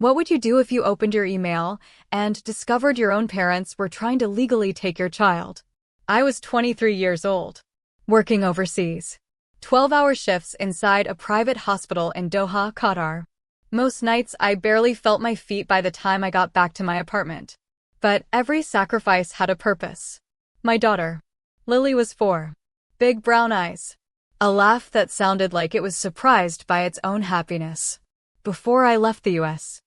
What would you do if you opened your email and discovered your own parents were trying to legally take your child? I was 23 years old, working overseas. 12-hour shifts inside a private hospital in Doha, Qatar. Most nights, I barely felt my feet by the time I got back to my apartment. But every sacrifice had a purpose. My daughter, Lily, was 4. Big brown eyes. A laugh that sounded like it was surprised by its own happiness. Before I left the U.S.,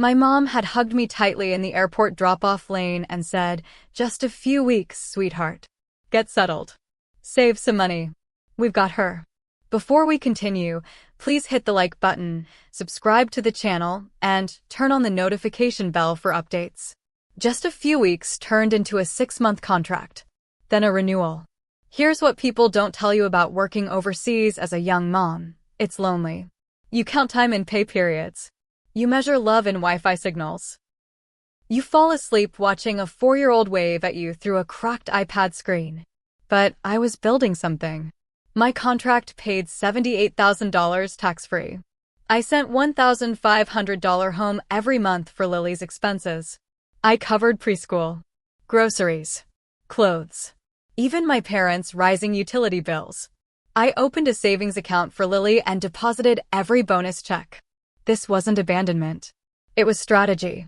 my mom had hugged me tightly in the airport drop-off lane and said, "Just a few weeks, sweetheart. Get settled. Save some money. We've got her." Before we continue, please hit the like button, subscribe to the channel, and turn on the notification bell for updates. Just a few weeks turned into a 6-month contract, then a renewal. Here's what people don't tell you about working overseas as a young mom. It's lonely. You count time in pay periods. You measure love in Wi-Fi signals. You fall asleep watching a 4-year-old wave at you through a cracked iPad screen. But I was building something. My contract paid $78,000 tax-free. I sent $1,500 home every month for Lily's expenses. I covered preschool, groceries, clothes, even my parents' rising utility bills. I opened a savings account for Lily and deposited every bonus check. This wasn't abandonment. It was strategy.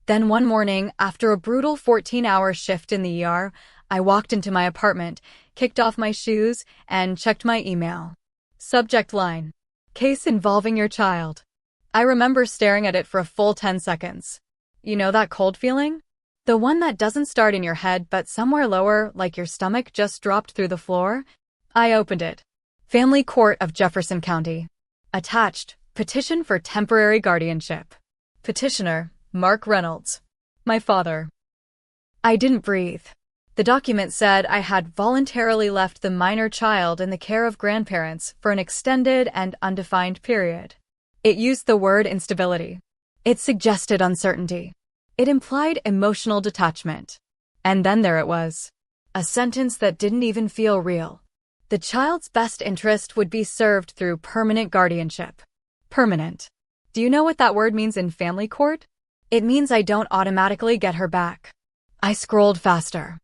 Then one morning, after a brutal 14-hour shift in the ER, I walked into my apartment, kicked off my shoes, and checked my email. Subject line: Case involving your child. I remember staring at it for a full 10 seconds. You know that cold feeling? The one that doesn't start in your head but somewhere lower, like your stomach just dropped through the floor? I opened it. Family Court of Jefferson County. Attached: Petition for temporary guardianship. Petitioner: Mark Reynolds. My father. I didn't breathe. The document said I had voluntarily left the minor child in the care of grandparents for an extended and undefined period. It used the word instability. It suggested uncertainty. It implied emotional detachment. And then there it was. A sentence that didn't even feel real. The child's best interest would be served through permanent guardianship. Permanent. Do you know what that word means in family court? It means I don't automatically get her back. I scrolled faster.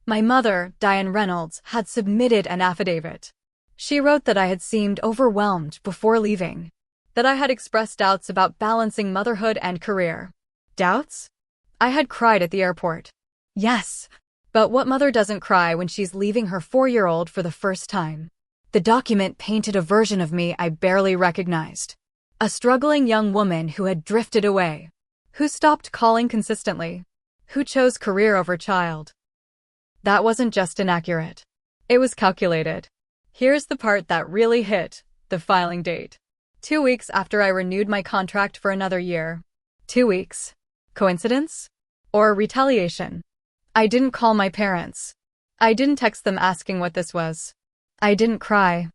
My mother, Diane Reynolds, had submitted an affidavit. She wrote that I had seemed overwhelmed before leaving, that I had expressed doubts about balancing motherhood and career. Doubts? I had cried at the airport. Yes, but what mother doesn't cry when she's leaving her 4-year-old for the first time? The document painted a version of me I barely recognized. A struggling young woman who had drifted away, who stopped calling consistently, who chose career over child. That wasn't just inaccurate. It was calculated. Here's the part that really hit: the filing date. 2 weeks after I renewed my contract for another year. 2 weeks. Coincidence? Or retaliation? I didn't call my parents. I didn't text them asking what this was. I didn't cry.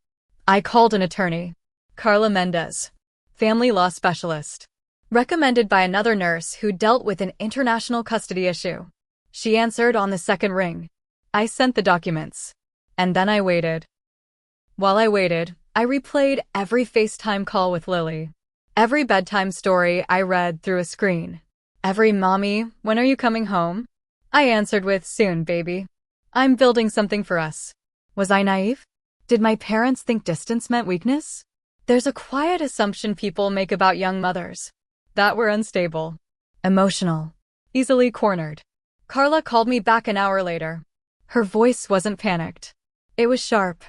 I called an attorney. Carla Mendez, family law specialist, recommended by another nurse who dealt with an international custody issue. She answered on the second ring. I sent the documents. And then I waited. While I waited, I replayed every FaceTime call with Lily. Every bedtime story I read through a screen. Every "Mommy, when are you coming home?" I answered with "Soon, baby. I'm building something for us." Was I naive? Did my parents think distance meant weakness? There's a quiet assumption people make about young mothers. That we're unstable, emotional, easily cornered. Carla called me back an hour later. Her voice wasn't panicked. It was sharp.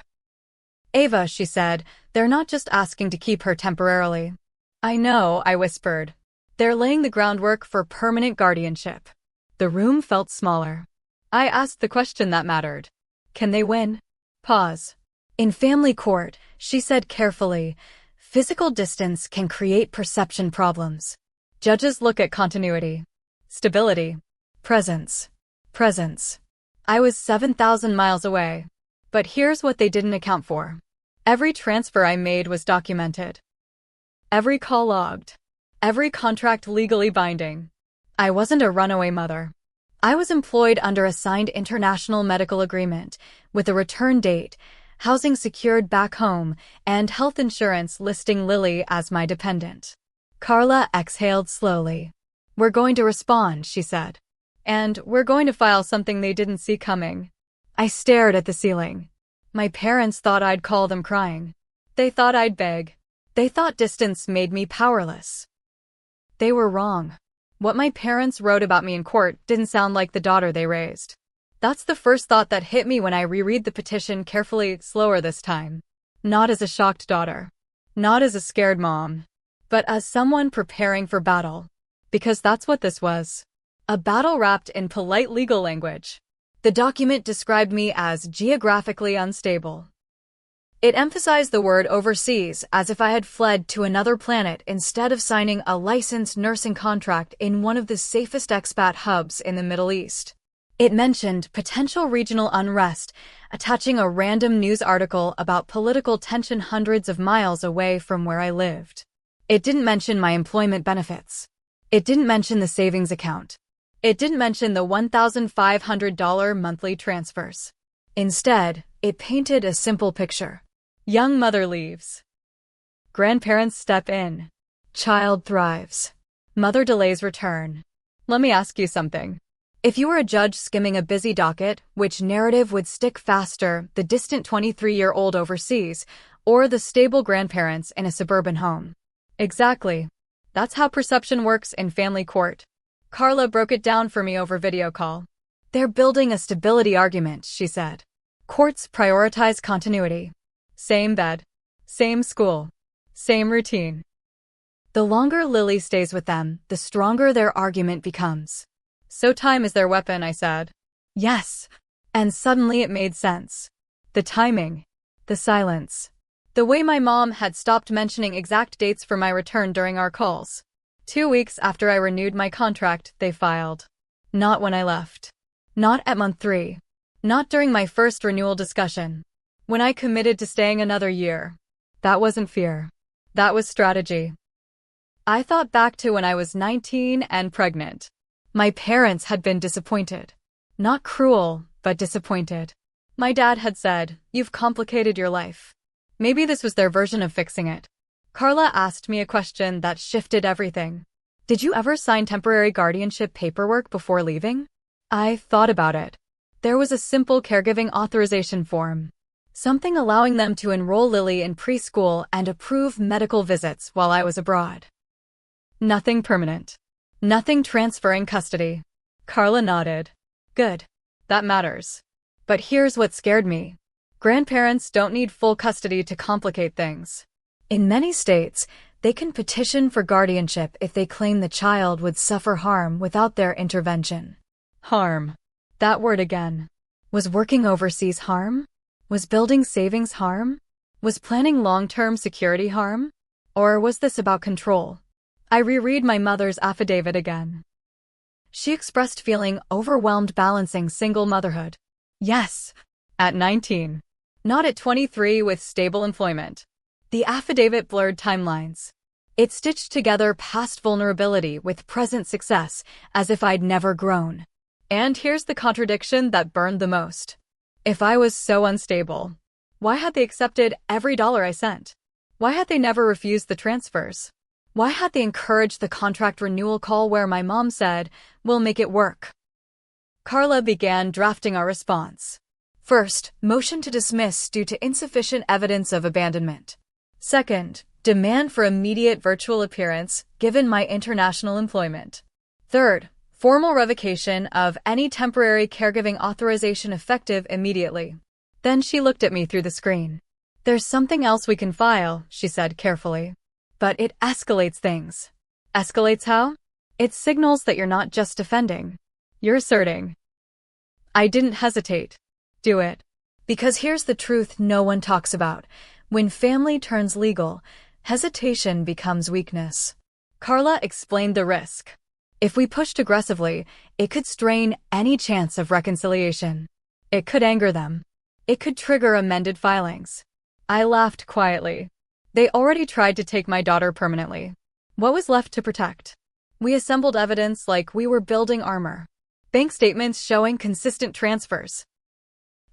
"Ava," she said, "they're not just asking to keep her temporarily." "I know," I whispered. "They're laying the groundwork for permanent guardianship." The room felt smaller. I asked the question that mattered. Can they win? Pause. "In family court," she said carefully, "physical distance can create perception problems. Judges look at continuity, stability, presence. Presence. I was 7,000 miles away. But here's what they didn't account for. Every transfer I made was documented. Every call logged. Every contract legally binding. I wasn't a runaway mother. I was employed under a signed international medical agreement, with a return date, housing secured back home, and health insurance listing Lily as my dependent. Carla exhaled slowly. We're going to respond, she said. And we're going to file something they didn't see coming. I stared at the ceiling. My parents thought I'd call them crying. They thought I'd beg. They thought distance made me powerless. They were wrong. What my parents wrote about me in court didn't sound like the daughter they raised. That's the first thought that hit me when I reread the petition carefully, slower this time. Not as a shocked daughter. Not as a scared mom. But as someone preparing for battle. Because that's what this was. A battle wrapped in polite legal language. The document described me as geographically unstable. It emphasized the word overseas as if I had fled to another planet instead of signing a licensed nursing contract in one of the safest expat hubs in the Middle East. It mentioned potential regional unrest, attaching a random news article about political tension hundreds of miles away from where I lived. It didn't mention my employment benefits. It didn't mention the savings account. It didn't mention the $1,500 monthly transfers. Instead, it painted a simple picture. Young mother leaves. Grandparents step in. Child thrives. Mother delays return. Let me ask you something. If you were a judge skimming a busy docket, which narrative would stick faster, the distant 23-year-old overseas, or the stable grandparents in a suburban home? Exactly. That's how perception works in family court. Carla broke it down for me over video call. They're building a stability argument, she said. Courts prioritize continuity. Same bed. Same school. Same routine. The longer Lily stays with them, the stronger their argument becomes. So time is their weapon, I said. Yes. And suddenly it made sense. The timing. The silence. The way my mom had stopped mentioning exact dates for my return during our calls. 2 weeks after I renewed my contract, they filed. Not when I left. Not at month 3. Not during my first renewal discussion. When I committed to staying another year. That wasn't fear. That was strategy. I thought back to when I was 19 and pregnant. My parents had been disappointed. Not cruel, but disappointed. My dad had said, "You've complicated your life." Maybe this was their version of fixing it. Carla asked me a question that shifted everything. Did you ever sign temporary guardianship paperwork before leaving? I thought about it. There was a simple caregiving authorization form. Something allowing them to enroll Lily in preschool and approve medical visits while I was abroad. Nothing permanent. Nothing transferring custody. Carla nodded. Good. That matters. But here's what scared me. Grandparents don't need full custody to complicate things. In many states, they can petition for guardianship if they claim the child would suffer harm without their intervention. Harm. That word again. Was working overseas harm? Was building savings harm? Was planning long-term security harm? Or was this about control? I reread my mother's affidavit again. She expressed feeling overwhelmed balancing single motherhood. Yes, at 19. Not at 23 with stable employment. The affidavit blurred timelines. It stitched together past vulnerability with present success, as if I'd never grown. And here's the contradiction that burned the most. If I was so unstable, why had they accepted every dollar I sent? Why had they never refused the transfers? Why had they encouraged the contract renewal call where my mom said, "We'll make it work"? Carla began drafting our response. First, motion to dismiss due to insufficient evidence of abandonment. Second, demand for immediate virtual appearance given my international employment. Third, formal revocation of any temporary caregiving authorization effective immediately. Then she looked at me through the screen. There's something else we can file, she said carefully. But it escalates things. Escalates how? It signals that you're not just defending. You're asserting. I didn't hesitate. Do it. Because here's the truth no one talks about. When family turns legal, hesitation becomes weakness. Carla explained the risk. If we pushed aggressively, it could strain any chance of reconciliation. It could anger them. It could trigger amended filings. I laughed quietly. They already tried to take my daughter permanently. What was left to protect? We assembled evidence like we were building armor. Bank statements showing consistent transfers.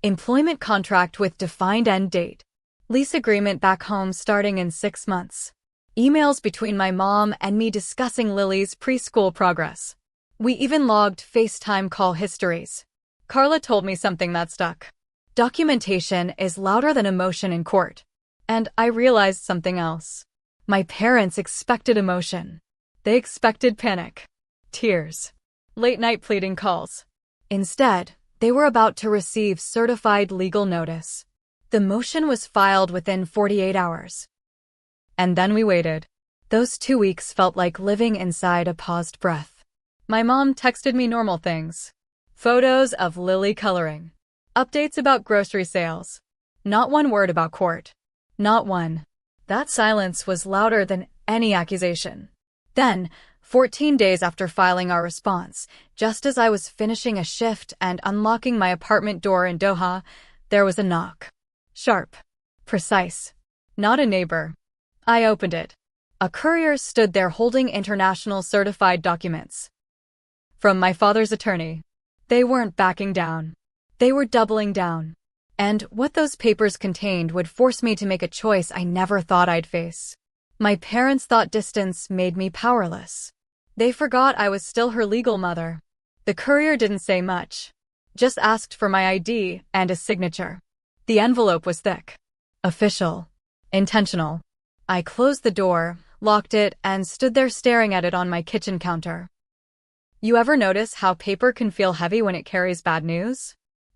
Employment contract with defined end date. Lease agreement back home starting in 6 months. emails between my mom and me discussing Lily's preschool progress. We even logged FaceTime call histories. Carla told me something that stuck. Documentation is louder than emotion in court. And I realized something else. My parents expected emotion. They expected panic, tears, late-night pleading calls. Instead, they were about to receive certified legal notice. The motion was filed within 48 hours. And then we waited. Those 2 weeks felt like living inside a paused breath. My mom texted me normal things. Photos of Lily coloring. Updates about grocery sales. Not one word about court. Not one. That silence was louder than any accusation. Then, 14 days after filing our response, just as I was finishing a shift and unlocking my apartment door in Doha, there was a knock. Sharp. Precise. Not a neighbor. I opened it. A courier stood there holding international certified documents. From my father's attorney. They weren't backing down. They were doubling down. And what those papers contained would force me to make a choice I never thought I'd face. My parents thought distance made me powerless. They forgot I was still her legal mother. The courier didn't say much. Just asked for my ID and a signature. The envelope was thick. Official. Intentional. I closed the door, locked it, and stood there staring at it on my kitchen counter. You ever notice how paper can feel heavy when it carries bad news?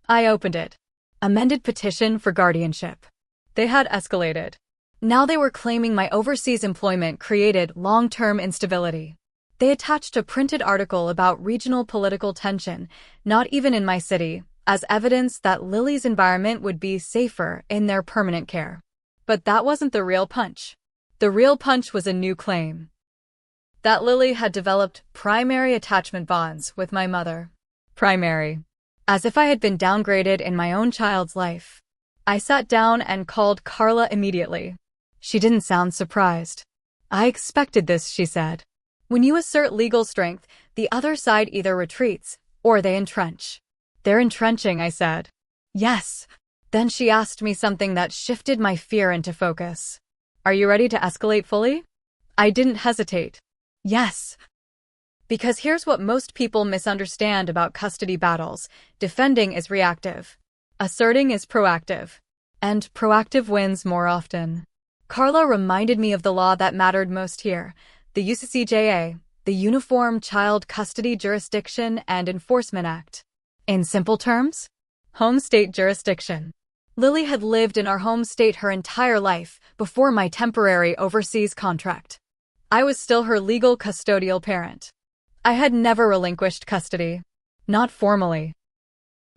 I opened it. Amended petition for guardianship. They had escalated. Now they were claiming my overseas employment created long-term instability. They attached a printed article about regional political tension, not even in my city, as evidence that Lily's environment would be safer in their permanent care. But that wasn't the real punch. The real punch was a new claim. That Lily had developed primary attachment bonds with my mother. Primary. As if I had been downgraded in my own child's life. I sat down and called Carla immediately. She didn't sound surprised. I expected this, she said. When you assert legal strength, the other side either retreats or they entrench. They're entrenching, I said. Yes. Then she asked me something that shifted my fear into focus. Are you ready to escalate fully? I didn't hesitate. Yes. Because here's what most people misunderstand about custody battles. Defending is reactive. Asserting is proactive. And proactive wins more often. Carla reminded me of the law that mattered most here, the UCCJA, the Uniform Child Custody Jurisdiction and Enforcement Act. In simple terms, home state jurisdiction. Lily had lived in our home state her entire life before my temporary overseas contract. I was still her legal custodial parent. I had never relinquished custody. Not formally.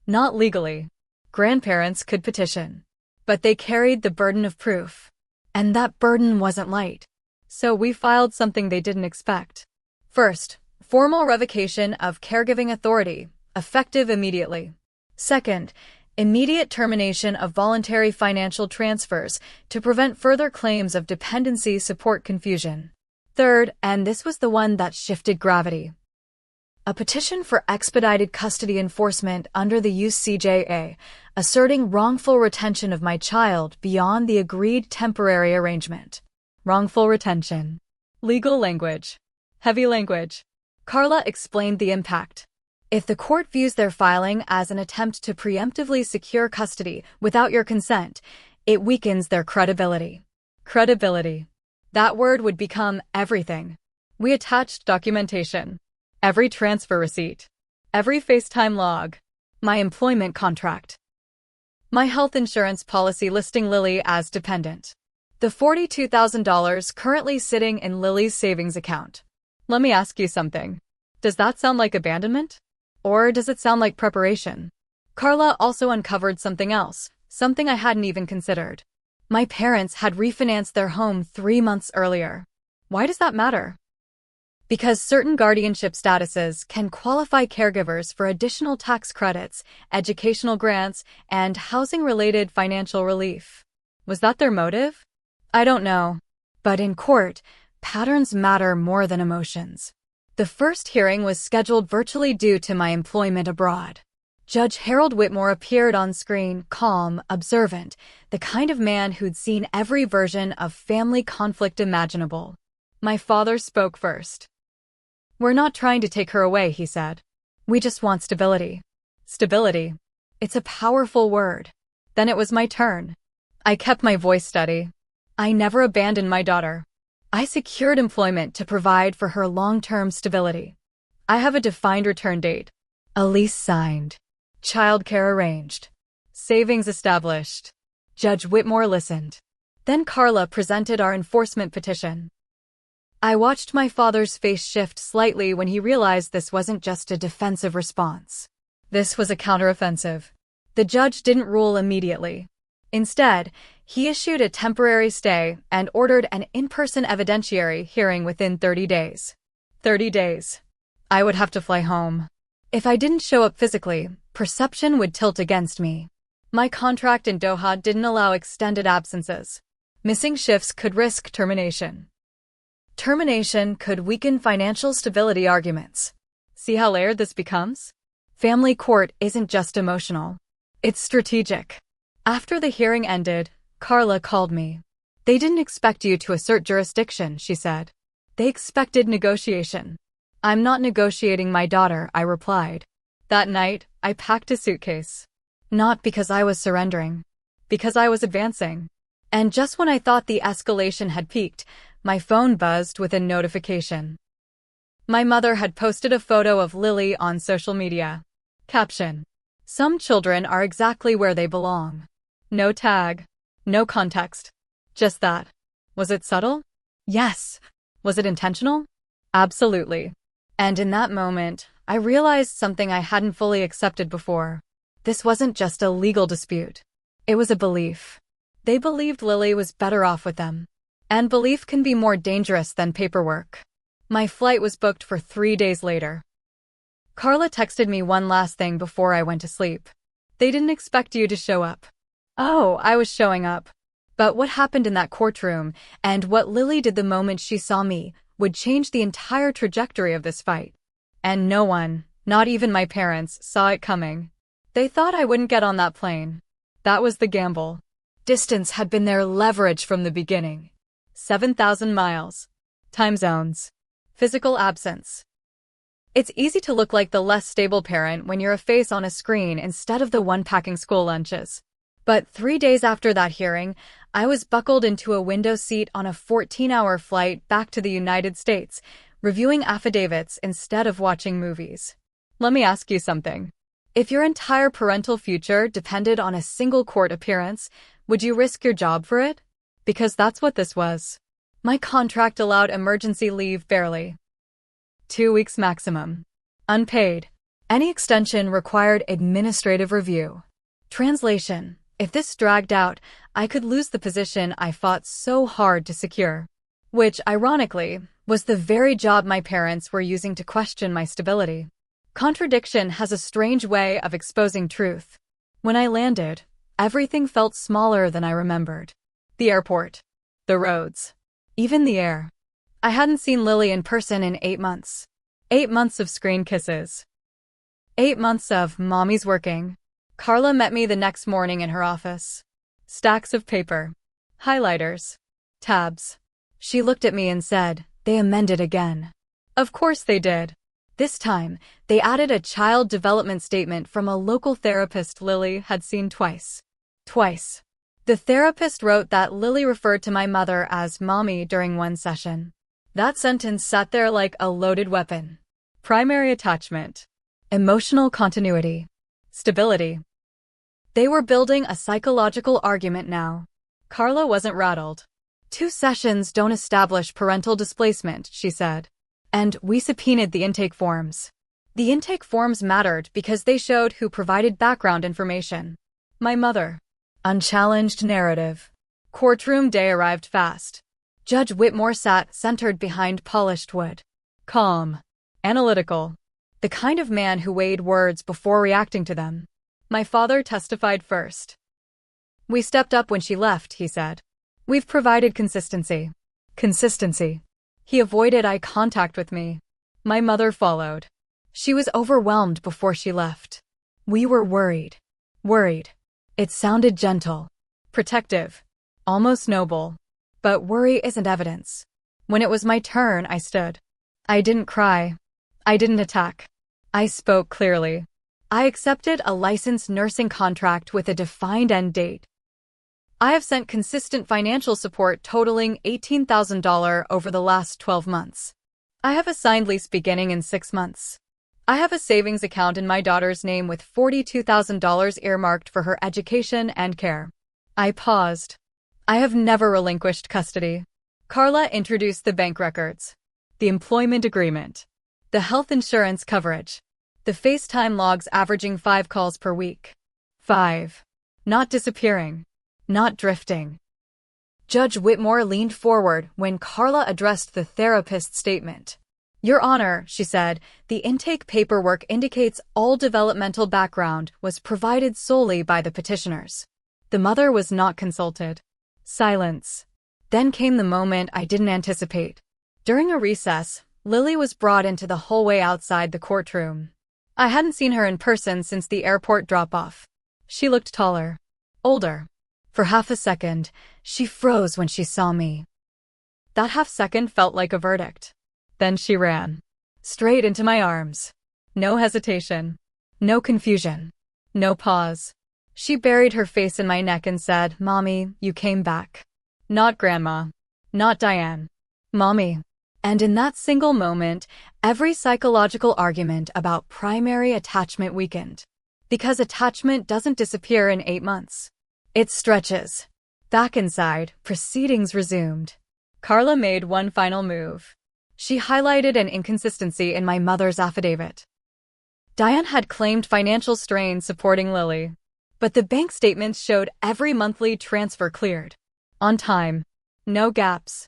Not legally. Grandparents could petition. But they carried the burden of proof. And that burden wasn't light. So we filed something they didn't expect. First, formal revocation of caregiving authority, effective immediately. Second, immediate termination of voluntary financial transfers to prevent further claims of dependency support confusion. Third, and this was the one that shifted gravity. A petition for expedited custody enforcement under the UCJA, asserting wrongful retention of my child beyond the agreed temporary arrangement. Wrongful retention. Legal language. Heavy language. Carla explained the impact. If the court views their filing as an attempt to preemptively secure custody without your consent, it weakens their credibility. Credibility. That word would become everything. We attached documentation. Every transfer receipt. Every FaceTime log. My employment contract. My health insurance policy listing Lily as dependent. The $42,000 currently sitting in Lily's savings account. Let me ask you something. Does that sound like abandonment? Or does it sound like preparation? Carla also uncovered something else, something I hadn't even considered. My parents had refinanced their home 3 months earlier. Why does that matter? Because certain guardianship statuses can qualify caregivers for additional tax credits, educational grants, and housing-related financial relief. Was that their motive? I don't know. But in court, patterns matter more than emotions. The first hearing was scheduled virtually due to my employment abroad. Judge Harold Whitmore appeared on screen, calm, observant, the kind of man who'd seen every version of family conflict imaginable. My father spoke first. "We're not trying to take her away," he said. "We just want stability." Stability. It's a powerful word. Then it was my turn. I kept my voice steady. I never abandoned my daughter. I secured employment to provide for her long-term stability. I have a defined return date. A lease signed. Childcare arranged. Savings established. Judge Whitmore listened. Then Carla presented our enforcement petition. I watched my father's face shift slightly when he realized this wasn't just a defensive response. This was a counteroffensive. The judge didn't rule immediately. Instead, he issued a temporary stay and ordered an in-person evidentiary hearing within 30 days. 30 days. I would have to fly home. If I didn't show up physically, perception would tilt against me. My contract in Doha didn't allow extended absences. Missing shifts could risk termination. Termination could weaken financial stability arguments. See how layered this becomes? Family court isn't just emotional. It's strategic. After the hearing ended, Carla called me. "They didn't expect you to assert jurisdiction," she said. "They expected negotiation." "I'm not negotiating my daughter," I replied. That night, I packed a suitcase. Not because I was surrendering. Because I was advancing. And just when I thought the escalation had peaked, my phone buzzed with a notification. My mother had posted a photo of Lily on social media. Caption: "Some children are exactly where they belong." No tag. No context. Just that. Was it subtle? Yes. Was it intentional? Absolutely. And in that moment, I realized something I hadn't fully accepted before. This wasn't just a legal dispute. It was a belief. They believed Lily was better off with them. And belief can be more dangerous than paperwork. My flight was booked for 3 days later. Carla texted me one last thing before I went to sleep. "They didn't expect you to show up." Oh, I was showing up. But what happened in that courtroom, and what Lily did the moment she saw me, would change the entire trajectory of this fight. And no one, not even my parents, saw it coming. They thought I wouldn't get on that plane. That was the gamble. Distance had been their leverage from the beginning. 7,000 miles. Time zones. Physical absence. It's easy to look like the less stable parent when you're a face on a screen instead of the one packing school lunches. But 3 days after that hearing, I was buckled into a window seat on a 14-hour flight back to the United States, reviewing affidavits instead of watching movies. Let me ask you something. If your entire parental future depended on a single court appearance, would you risk your job for it? Because that's what this was. My contract allowed emergency leave barely. 2 weeks maximum. Unpaid. Any extension required administrative review. Translation: if this dragged out, I could lose the position I fought so hard to secure. Which, ironically, was the very job my parents were using to question my stability. Contradiction has a strange way of exposing truth. When I landed, everything felt smaller than I remembered. The airport. The roads. Even the air. I hadn't seen Lily in person in 8 months. 8 months of screen kisses. 8 months of "mommy's working." Carla met me the next morning in her office. Stacks of paper. Highlighters. Tabs. She looked at me and said, "They amended again." Of course they did. This time, they added a child development statement from a local therapist Lily had seen twice. Twice. The therapist wrote that Lily referred to my mother as "mommy" during one session. That sentence sat there like a loaded weapon. Primary attachment. Emotional continuity. Stability. They were building a psychological argument now. Carla wasn't rattled. 2 sessions don't establish parental displacement, she said. And we subpoenaed the intake forms. The intake forms mattered because they showed who provided background information. My mother. Unchallenged narrative. Courtroom day arrived fast. Judge Whitmore sat centered behind polished wood. Calm. Analytical. The kind of man who weighed words before reacting to them. My father testified first. "We stepped up when she left," he said. "We've provided consistency." Consistency. He avoided eye contact with me. My mother followed. She was overwhelmed before she left. We were worried. Worried. It sounded gentle, protective, almost noble. But worry isn't evidence. When it was my turn, I stood. I didn't cry. I didn't attack. I spoke clearly. I accepted a licensed nursing contract with a defined end date. I have sent consistent financial support totaling $18,000 over the last 12 months. I have a signed lease beginning in 6 months. I have a savings account in my daughter's name with $42,000 earmarked for her education and care. I paused. I have never relinquished custody. Carla introduced the bank records, the employment agreement, the health insurance coverage, the FaceTime logs averaging 5 calls per week. 5. Not disappearing. Not drifting. Judge Whitmore leaned forward when Carla addressed the therapist's statement. Your Honor, she said, the intake paperwork indicates all developmental background was provided solely by the petitioners. The mother was not consulted. Silence. Then came the moment I didn't anticipate. During a recess, Lily was brought into the hallway outside the courtroom. I hadn't seen her in person since the airport drop-off. She looked taller, older. For half a second, she froze when she saw me. That half second felt like a verdict. Then she ran. Straight into my arms. No hesitation. No confusion. No pause. She buried her face in my neck and said, Mommy, you came back. Not Grandma. Not Diane. Mommy. And in that single moment, every psychological argument about primary attachment weakened. Because attachment doesn't disappear in 8 months. It stretches. Back inside, proceedings resumed. Carla made one final move. She highlighted an inconsistency in my mother's affidavit. Diane had claimed financial strain supporting Lily, but the bank statements showed every monthly transfer cleared. On time. No gaps.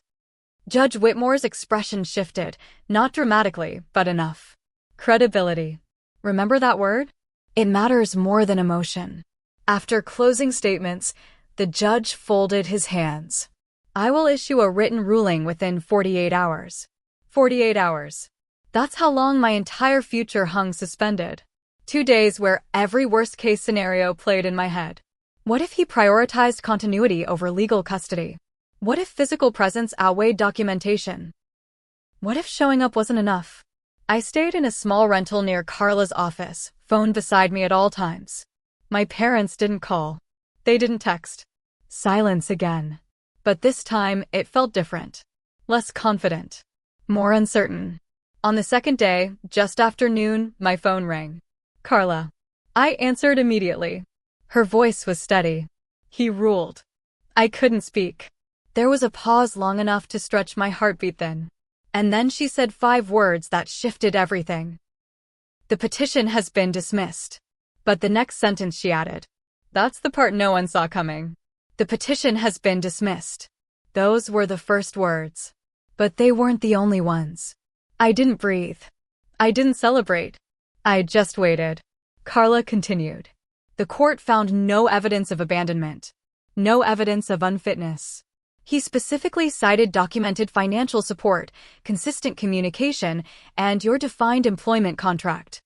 Judge Whitmore's expression shifted, not dramatically, but enough. Credibility. Remember that word? It matters more than emotion. After closing statements, the judge folded his hands. I will issue a written ruling within 48 hours. 48 hours. That's how long my entire future hung suspended. 2 days where every worst-case scenario played in my head. What if he prioritized continuity over legal custody? What if physical presence outweighed documentation? What if showing up wasn't enough? I stayed in a small rental near Carla's office, phone beside me at all times. My parents didn't call. They didn't text. Silence again. But this time, it felt different. Less confident. More uncertain. On the second day, just after noon, my phone rang. Carla. I answered immediately. Her voice was steady. He ruled. I couldn't speak. There was a pause long enough to stretch my heartbeat then. And then she said 5 words that shifted everything. The petition has been dismissed. But the next sentence she added. That's the part no one saw coming. The petition has been dismissed. Those were the first words. But they weren't the only ones. I didn't breathe. I didn't celebrate. I just waited. Carla continued. The court found no evidence of abandonment. No evidence of unfitness. He specifically cited documented financial support, consistent communication, and your defined employment contract.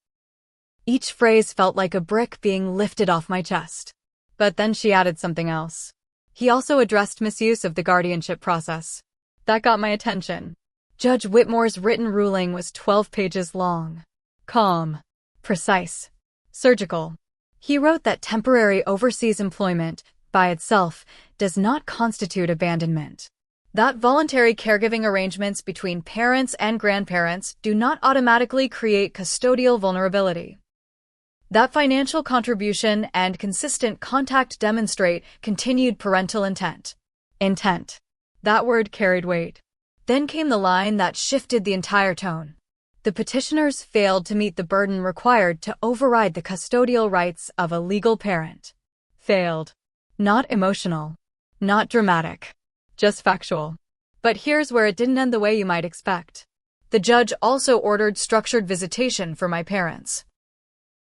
Each phrase felt like a brick being lifted off my chest. But then she added something else. He also addressed misuse of the guardianship process. That got my attention. Judge Whitmore's written ruling was 12 pages long. Calm. Precise. Surgical. He wrote that temporary overseas employment, by itself, does not constitute abandonment. That voluntary caregiving arrangements between parents and grandparents do not automatically create custodial vulnerability. That financial contribution and consistent contact demonstrate continued parental intent. Intent. That word carried weight. Then came the line that shifted the entire tone. The petitioners failed to meet the burden required to override the custodial rights of a legal parent. Failed. Not emotional. Not dramatic. Just factual. But here's where it didn't end the way you might expect. The judge also ordered structured visitation for my parents.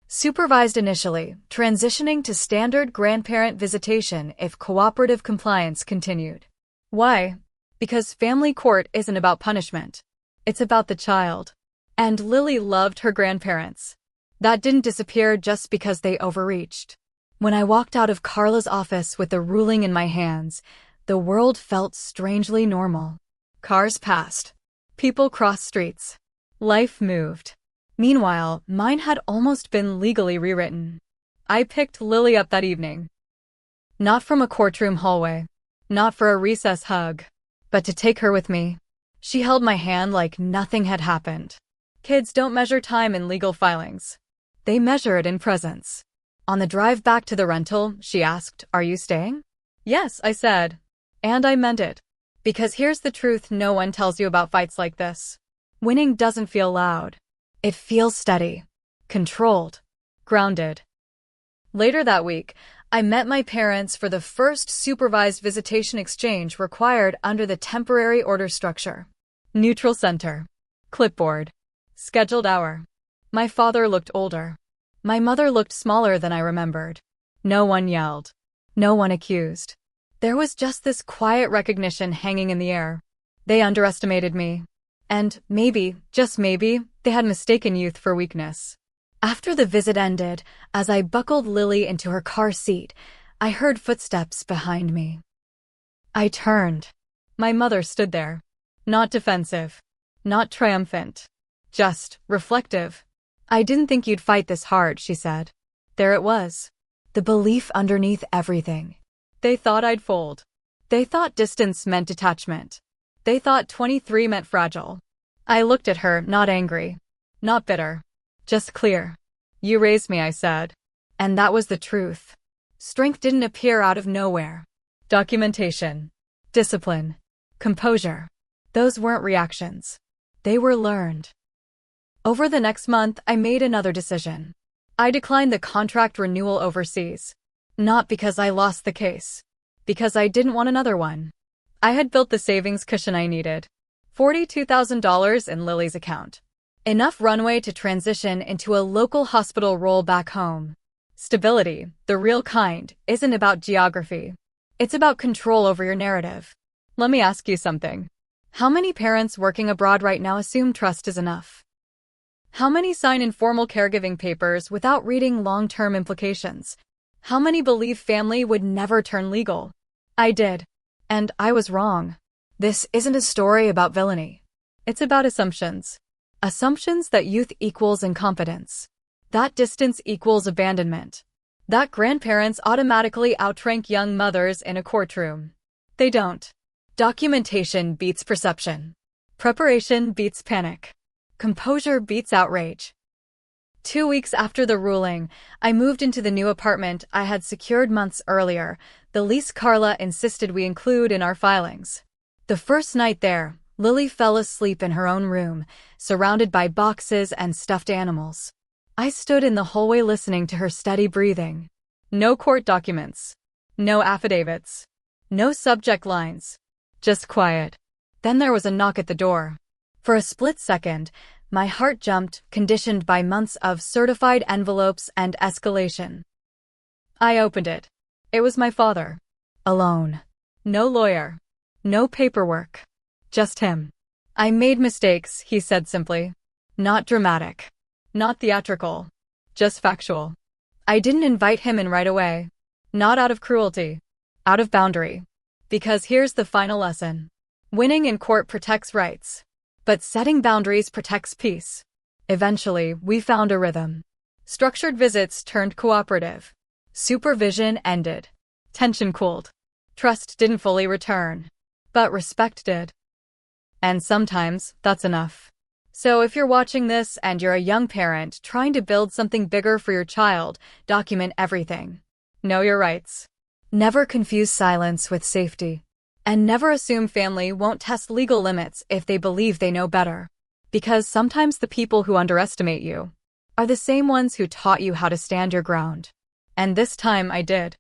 Supervised initially, transitioning to standard grandparent visitation if cooperative compliance continued. Why? Because family court isn't about punishment. It's about the child. And Lily loved her grandparents. that didn't disappear just because they overreached. When I walked out of Carla's office with the ruling in my hands, the world felt strangely normal. Cars passed. People crossed streets. Life moved. Meanwhile, mine had almost been legally rewritten. I picked Lily up that evening. Not from a courtroom hallway. Not for a recess hug. But to take her with me. She held my hand like nothing had happened. Kids don't measure time in legal filings. They measure it in presence. On the drive back to the rental, she asked, "Are you staying?" "Yes," I said. And I meant it. Because here's the truth no one tells you about fights like this. Winning doesn't feel loud. It feels steady, controlled, grounded. Later that week, I met my parents for the first supervised visitation exchange required under the temporary order structure. Neutral center. Clipboard. Scheduled hour. My father looked older. My mother looked smaller than I remembered. No one yelled. No one accused. There was just this quiet recognition hanging in the air. They underestimated me. And maybe, just maybe, they had mistaken youth for weakness. After the visit ended, as I buckled Lily into her car seat, I heard footsteps behind me. I turned. My mother stood there. Not defensive. Not triumphant. Just reflective. "I didn't think you'd fight this hard," she said. There it was. The belief underneath everything. They thought I'd fold. They thought distance meant detachment. They thought 23 meant fragile. I looked at her, not angry. Not bitter. Just clear. "You raised me," I said. And that was the truth. Strength didn't appear out of nowhere. Documentation. Discipline. Composure. Those weren't reactions. They were learned. Over the next month, I made another decision. I declined the contract renewal overseas. Not because I lost the case. Because I didn't want another one. I had built the savings cushion I needed. $42,000 in Lily's account. Enough runway to transition into a local hospital role back home. Stability, the real kind, isn't about geography. It's about control over your narrative. Let me ask you something. How many parents working abroad right now assume trust is enough? How many sign informal caregiving papers without reading long-term implications? How many believe family would never turn legal? I did. And I was wrong. This isn't a story about villainy. It's about assumptions. Assumptions that youth equals incompetence. That distance equals abandonment. That grandparents automatically outrank young mothers in a courtroom. They don't. Documentation beats perception. Preparation beats panic. Composure beats outrage. 2 weeks after the ruling, I moved into the new apartment I had secured months earlier, the lease Carla insisted we include in our filings. The first night there, Lily fell asleep in her own room, surrounded by boxes and stuffed animals. I stood in the hallway listening to her steady breathing. No court documents. No affidavits. No subject lines. Just quiet. Then there was a knock at the door. For a split second, my heart jumped, conditioned by months of certified envelopes and escalation. I opened it. It was my father. Alone. No lawyer. No paperwork. Just him. "I made mistakes," he said simply. Not dramatic. Not theatrical. Just factual. I didn't invite him in right away. Not out of cruelty. Out of boundary. Because here's the final lesson. Winning in court protects rights. But setting boundaries protects peace. Eventually, we found a rhythm. Structured visits turned cooperative. Supervision ended. Tension cooled. Trust didn't fully return. But respect did. And sometimes, that's enough. So if you're watching this and you're a young parent trying to build something bigger for your child, document everything. Know your rights. Never confuse silence with safety. And never assume family won't test legal limits if they believe they know better. Because sometimes the people who underestimate you are the same ones who taught you how to stand your ground. And this time I did.